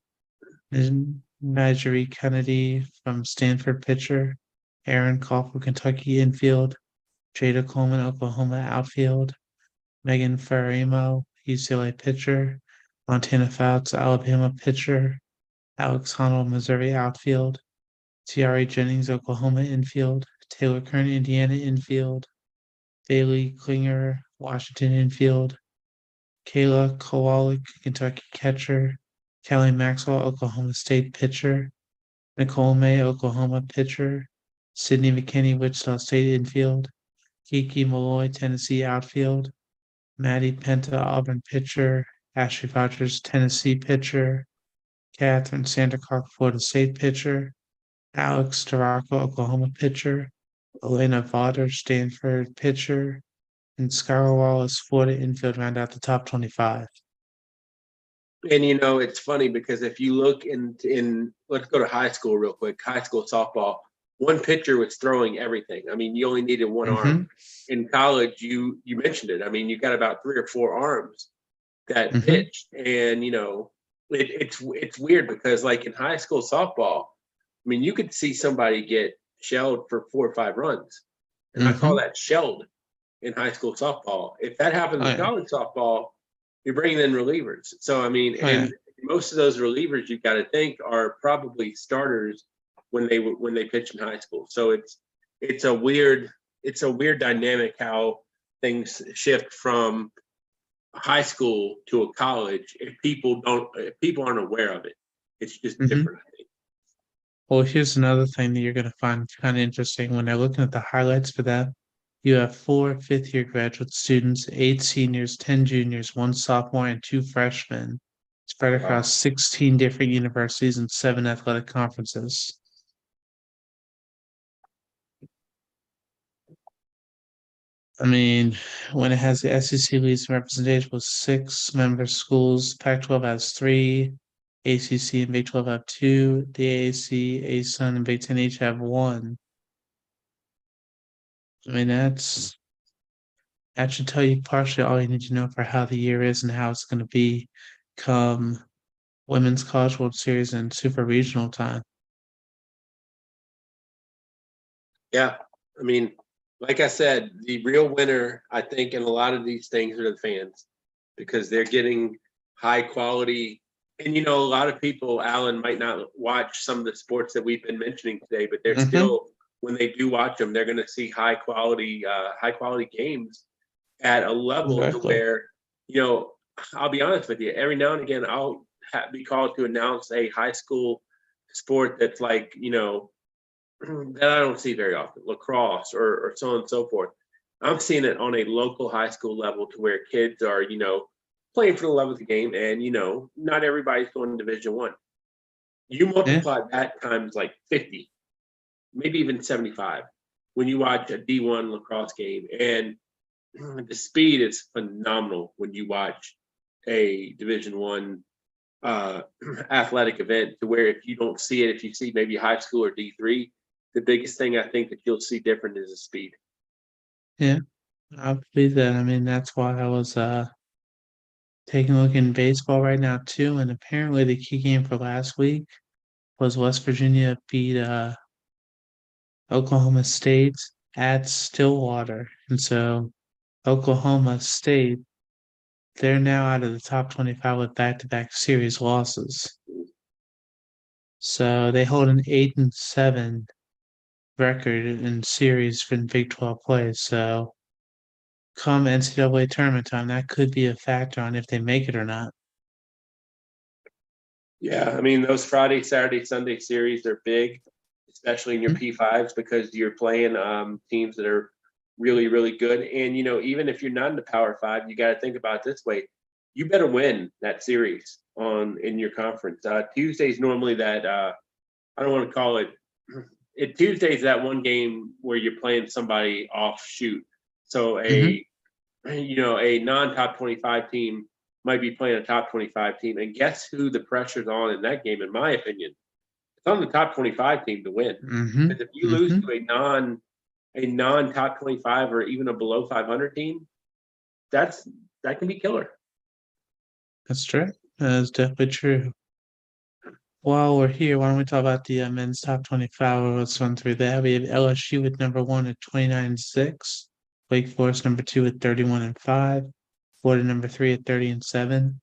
Speaker 1: and Marjorie Kennedy from Stanford pitcher, Aaron Kaufman, Kentucky infield, Jada Coleman, Oklahoma outfield, Megan Farimo, UCLA pitcher, Montana Fouts, Alabama pitcher, Alex Honnold, Missouri outfield, Tiare Jennings, Oklahoma infield, Taylor Kern, Indiana infield, Bailey Klinger, Washington infield, Kayla Kowalik, Kentucky catcher, Kelly Maxwell, Oklahoma State pitcher, Nicole May, Oklahoma pitcher, Sydney McKinney, Wichita State infield, Kiki Malloy, Tennessee outfield, Maddie Penta, Auburn pitcher, Ashley Rogers, Tennessee pitcher, Catherine Sandercock, Florida State pitcher, Alex Storako, Oklahoma pitcher, Elena Vaughter, Stanford pitcher, and Skylar Wallace, Florida infield round out the top 25.
Speaker 2: And it's funny because if you look in let's go to high school real quick. High school softball, one pitcher was throwing everything. I mean, you only needed one arm. In college, you mentioned it. I mean, you got about 3 or 4 arms that pitched, and it's weird because like in high school softball, I mean, you could see somebody get shelled for 4 or 5 runs, and I call that shelled in high school softball. If that happens in college softball, you're bringing in relievers. So I mean, and most of those relievers you got to think are probably starters when they pitch in high school. So it's a weird dynamic how things shift from high school to a college if people aren't aware of it. It's just different, I think.
Speaker 1: Well, here's another thing that you're going to find kind of interesting when they're looking at the highlights for that. You have 4 fifth-year graduate students, 8 seniors, 10 juniors, 1 sophomore, and 2 freshmen, spread across 16 different universities and 7 athletic conferences. I mean, when it has the SEC leads representation with 6 member schools, Pac-12 has 3, ACC and Big 12 have 2, the AAC, ASUN, and Big 10 each have 1. I mean, that should tell you partially all you need to know for how the year is and how it's going to be come Women's College World Series and Super Regional time.
Speaker 2: Yeah, I mean, like I said, the real winner, I think, in a lot of these things are the fans because they're getting high quality. And a lot of people, Alan, might not watch some of the sports that we've been mentioning today, but they're still, when they do watch them, they're going to see high quality games at a level to where, I'll be honest with you, every now and again, I'll be called to announce a high school sport that's like, that I don't see very often, lacrosse or so on and so forth. I'm seeing it on a local high school level to where kids are, playing for the love of the game, and not everybody's going to Division One. You multiply that times like 50, maybe even 75, when you watch a D1 lacrosse game, and the speed is phenomenal when you watch a Division One athletic event. To where if you don't see it, if you see maybe high school or D3, the biggest thing I think that you'll see different is the speed.
Speaker 1: Yeah, I believe that. I mean, that's why I was taking a look in baseball right now too, and apparently the key game for last week was West Virginia beat Oklahoma State at Stillwater, and so Oklahoma State, they're now out of the top 25 with back-to-back series losses. So they hold an 8-7 record in series for Big 12 play. So come NCAA tournament time, that could be a factor on if they make it or not.
Speaker 2: Yeah, I mean, those Friday, Saturday, Sunday series are big, especially in your P5s, because you're playing teams that are really, really good. And, even if you're not in the Power 5, you got to think about it this way. You better win that series in your conference. Tuesday's normally that, I don't want to call it, Tuesday's that one game where you're playing somebody offshoot. So a non-top 25 team might be playing a top 25 team. And guess who the pressure's on in that game, in my opinion? It's on the top 25 team to win. Because if you lose to a non-top 25 or even a below 500 team, that can be killer.
Speaker 1: That's true. That's definitely true. While we're here, why don't we talk about the men's top 25? Let's run through that. We have LSU with number 1 at 29-6, Wake Forest number 2 at 31-5, Florida number 3 at 30-7,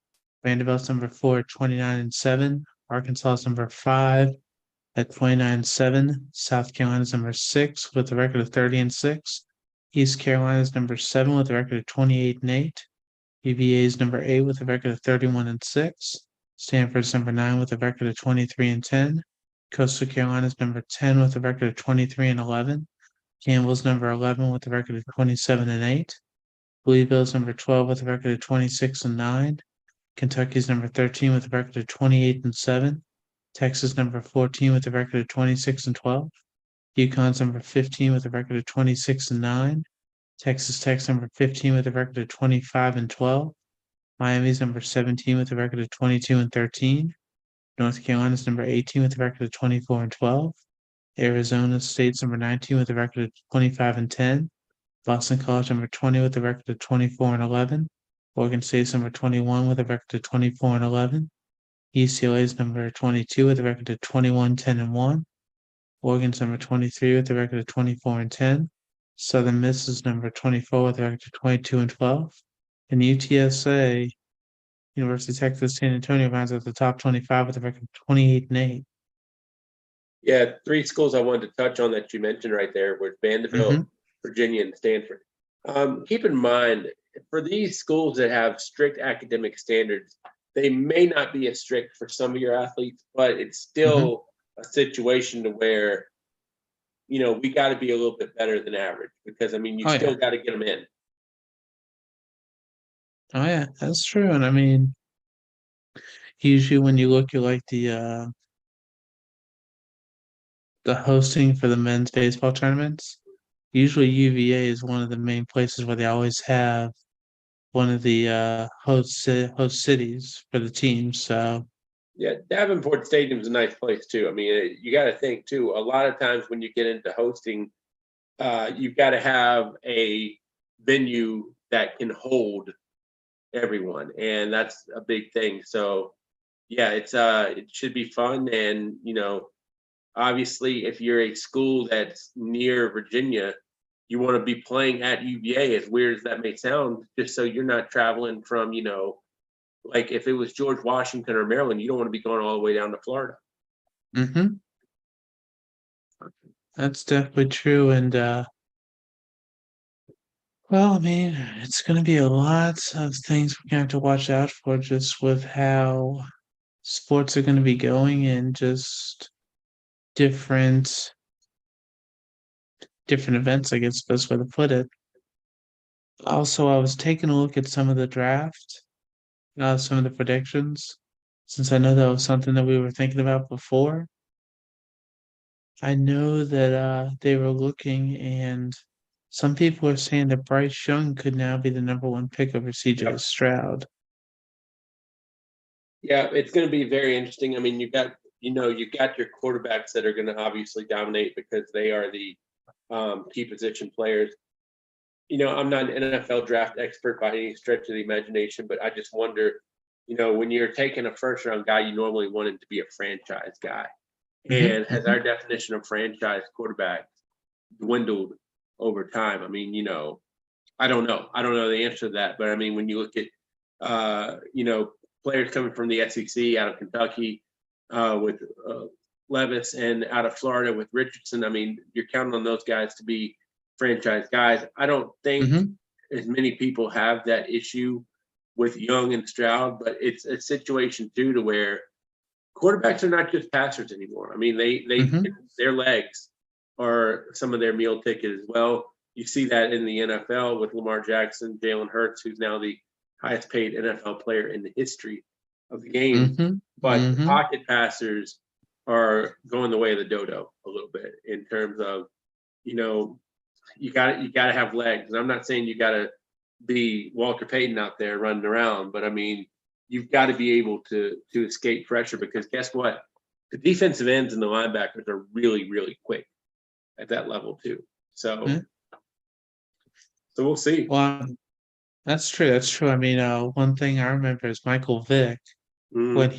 Speaker 1: Vanderbilt's number 4 at 29-7, Arkansas's number 5 at 29-7, South Carolina's number 6 with a record of 30-6, East Carolina's number 7 with a record of 28-8, UVA's number 8 with a record of 31-6. Stanford's number 9 with a record of 23-10. Coastal Carolina's number 10 with a record of 23-11. Campbell's number 11 with a record of 27-8. Louisville's number 12 with a record of 26-9. Kentucky's number 13 with a record of 28-7. Texas number 14 with a record of 26-12. UConn's number 15 with a record of 26-9. Texas Tech's number 15 with a record of 25-12. Miami's number 17 with a record of 22-13. North Carolina's number 18 with a record of 24-12. Arizona State's number 19 with a record of 25-10. Boston College number 20 with a record of 24-11. Oregon State's number 21 with a record of 24-11. UCLA's number 22 with a record of 21-10-1. Oregon's number 23 with a record of 24-10. Southern Miss's number 24 with a record of 22-12. And UTSA, University of Texas San Antonio, rounds out the top 25 with a record of 28-8.
Speaker 2: Yeah, 3 schools I wanted to touch on that you mentioned right there were Vanderbilt, Virginia, and Stanford. Keep in mind, for these schools that have strict academic standards, they may not be as strict for some of your athletes, but it's still a situation to where, we got to be a little bit better than average because, I mean, you still got to get them in.
Speaker 1: Oh yeah, that's true. And I mean, usually when you look at like the hosting for the men's baseball tournaments, usually UVA is one of the main places where they always have one of the host cities for the team. So
Speaker 2: yeah, Davenport Stadium is a nice place too. I mean, you got to think too. A lot of times when you get into hosting, you've got to have a venue that can hold everyone, and that's a big thing. So yeah, it should be fun. And obviously if you're a school that's near Virginia, you want to be playing at UVA, as weird as that may sound, just so you're not traveling from, like if it was George Washington or Maryland, you don't want to be going all the way down to Florida.
Speaker 1: That's definitely true. And well, I mean, it's going to be a lot of things we're going to have to watch out for just with how sports are going to be going and just different events, I guess, best way to put it. Also, I was taking a look at some of the draft, some of the predictions, since I know that was something that we were thinking about before. I know that they were looking, and some people are saying that Bryce Young could now be the number 1 pick over CJ Stroud.
Speaker 2: Yeah, it's going to be very interesting. I mean, you got your quarterbacks that are going to obviously dominate because they are the key position players. I'm not an NFL draft expert by any stretch of the imagination, but I just wonder, when you're taking a first round guy, you normally want him to be a franchise guy. And has our definition of franchise quarterback dwindled over time? I mean, I don't know. I don't know the answer to that. But I mean, when you look at, players coming from the SEC out of Kentucky with Levis and out of Florida with Richardson, I mean, you're counting on those guys to be franchise guys. I don't think as many people have that issue with Young and Stroud, but it's a situation too to where quarterbacks are not just passers anymore. I mean, their legs are some of their meal ticket as well. You see that in the NFL with Lamar Jackson, Jalen Hurts, who's now the highest paid NFL player in the history of the game. But the pocket passers are going the way of the dodo a little bit in terms of, you got to have legs. And I'm not saying you got to be Walter Payton out there running around, but I mean, you've got to be able to escape pressure, because guess what? The defensive ends and the linebackers are really, really quick at that level too. So, so we'll see.
Speaker 1: Well, That's true. That's true. I mean, one thing I remember is Michael Vick
Speaker 2: Mhm.
Speaker 1: when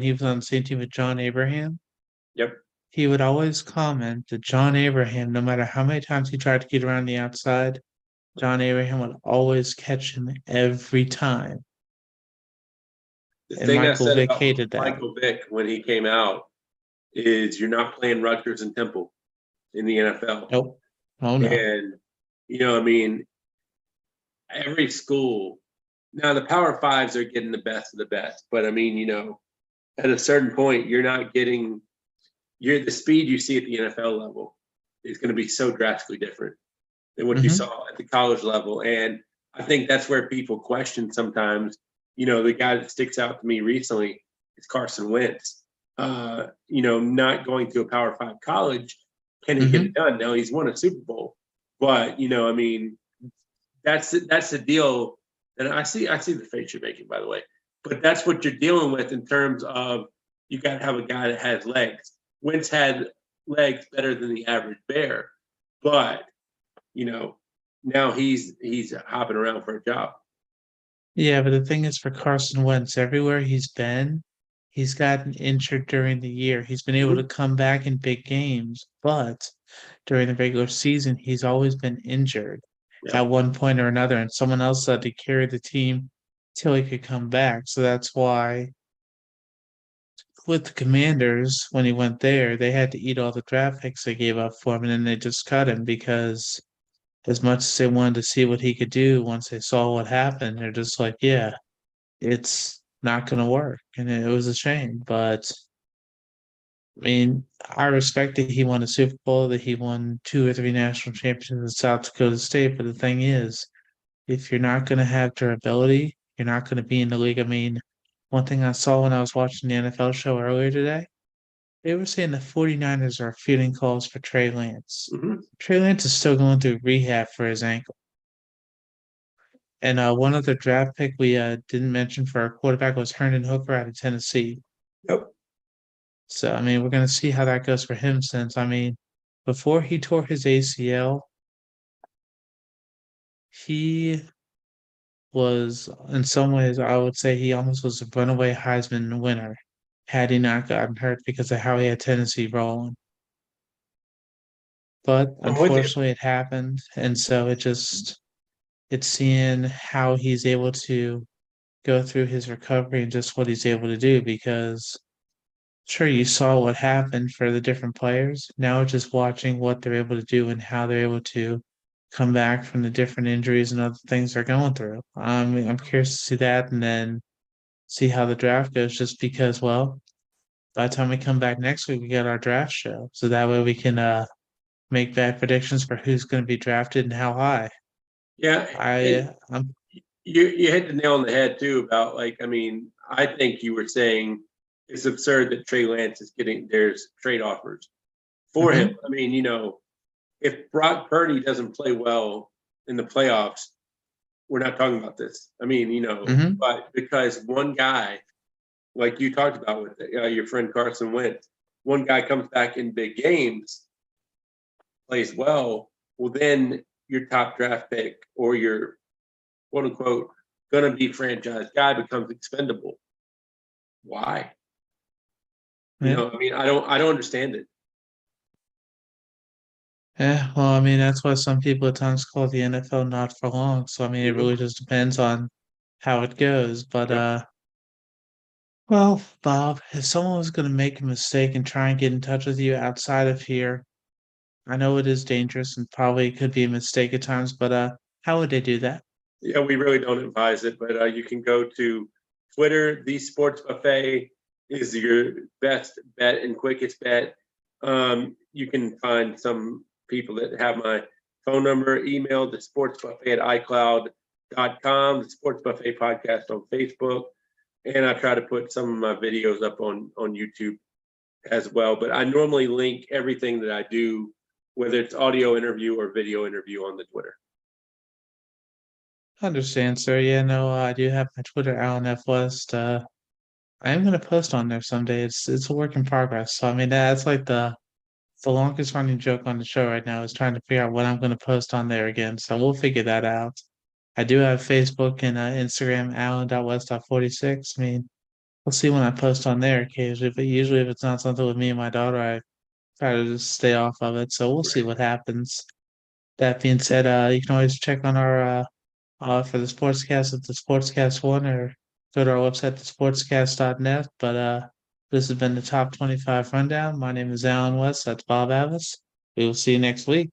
Speaker 1: he was on the same team with John Abraham.
Speaker 2: Yep.
Speaker 1: He would always comment that John Abraham, no matter how many times he tried to get around the outside, John Abraham would always catch him every time.
Speaker 2: The
Speaker 1: And
Speaker 2: thing I
Speaker 1: Michael
Speaker 2: said
Speaker 1: Vick
Speaker 2: about
Speaker 1: hated that.
Speaker 2: Michael Vick when he came out is you're not playing Rutgers and Temple in the NFL.
Speaker 1: Nope. Oh no.
Speaker 2: And, I mean, every school, now the Power Fives are getting the best of the best, but I mean, at a certain point, you're not getting, the speed you see at the NFL level is going to be so drastically different than what you
Speaker 1: Hmm.
Speaker 2: saw at the college level. And I think that's where people question sometimes. The guy that sticks out to me recently is Carson Wentz. Not going to a Power Five college, can he get it
Speaker 1: Hmm.
Speaker 2: done? Now he's won a Super Bowl, but I mean, that's the deal that I see. I see the face you're making, by the way, but that's what you're dealing with in terms of you got to have a guy that has legs. Wentz had legs better than the average bear, but you know, now he's hopping around for a job.
Speaker 1: Yeah, but the thing is for Carson Wentz, everywhere he's been, he's gotten injured during the year. He's been able to
Speaker 2: Mhm.
Speaker 1: come back in big games, but during the regular season, he's always been injured
Speaker 2: Yeah.
Speaker 1: at one point or another, and someone else had to carry the team till he could come back. So that's why with the Commanders, when he went there, they had to eat all the draft picks they gave up for him, and then they just cut him because as much as they wanted to see what he could do once they saw what happened, they're just like, yeah, it's not going to work. And it was a shame. But I mean, I respect that he won a Super Bowl, that he won two or three national championships in South Dakota State. But the thing is, if you're not going to have durability, you're not going to be in the league. I mean, one thing I saw when I was watching the NFL show earlier today, they were saying the 49ers are fielding calls for Trey Lance.
Speaker 2: Hmm.
Speaker 1: Trey Lance is still going through rehab for his ankle. And one other draft pick we didn't mention for our quarterback was Herndon Hooker out of Tennessee.
Speaker 2: Yep.
Speaker 1: So, I mean, we're going to see how that goes for him since, I mean, before he tore his ACL, he was, in some ways, I would say he almost was a runaway Heisman winner had he not gotten hurt because of how he had Tennessee rolling. But
Speaker 2: I'm with you.
Speaker 1: unfortunately, it happened. And so it's seeing how he's able to go through his recovery and just what he's able to do because sure, you saw what happened for the different players. Now it's just watching what they're able to do and how they're able to come back from the different injuries and other things they're going through. I'm curious to see that and then see how the draft goes just because, well, by the time we come back next week, we got our draft show. So that way we can make bad predictions for who's going to be drafted and how high.
Speaker 2: Yeah, and
Speaker 1: I'm
Speaker 2: you hit the nail on the head too about like I mean I think you were saying it's absurd that Trey Lance is getting there's trade offers for him.
Speaker 1: mhm,
Speaker 2: I mean if Brock Purdy doesn't play well in the playoffs, we're not talking about this. I mean
Speaker 1: mhm.
Speaker 2: but because one guy like you talked about with your friend Carson Wentz, one guy comes back in big games, plays well, well then your top draft pick or your quote unquote gonna be franchise guy becomes expendable. Why?
Speaker 1: Yeah.
Speaker 2: I mean, I don't understand it.
Speaker 1: Yeah, well, I mean, that's why some people at times call the NFL not for long. So, I mean, it
Speaker 2: Mhm.
Speaker 1: really just depends on how it goes. But,
Speaker 2: Yep.
Speaker 1: well, Bob, if someone was going to make a mistake and try and get in touch with you outside of here, I know it is dangerous and probably could be a mistake at times, but, how would they do that?
Speaker 2: Yeah, we really don't advise it, but you can go to Twitter. The Sports Buffet is your best bet and quickest bet. You can find some people that have my phone number, email the sports buffet at iCloud.com, the Sports Buffet podcast on Facebook, and I try to put some of my videos up on YouTube as well. But I normally link everything that I do, whether it's audio interview or video interview, on the Twitter.
Speaker 1: I understand, sir. Yeah, no, I do have my Twitter, Alan F. West. I am going to post on there someday. It's a work in progress. So, I mean, that's like the longest running joke on the show right now is trying to figure out what I'm going to post on there again. So we'll figure that out. I do have Facebook and Instagram, Allen.west.46. I mean, we'll see when I post on there occasionally, but usually if it's not something with me and my daughter, I try to just stay off of it. So we'll see what happens. That being said, you can always check on our for the sportscast at the Sportscast One or go to our website, thesportscast.net. But this has been the top 25 rundown. My name is Alan West. That's Bob Avis. We will see you next week.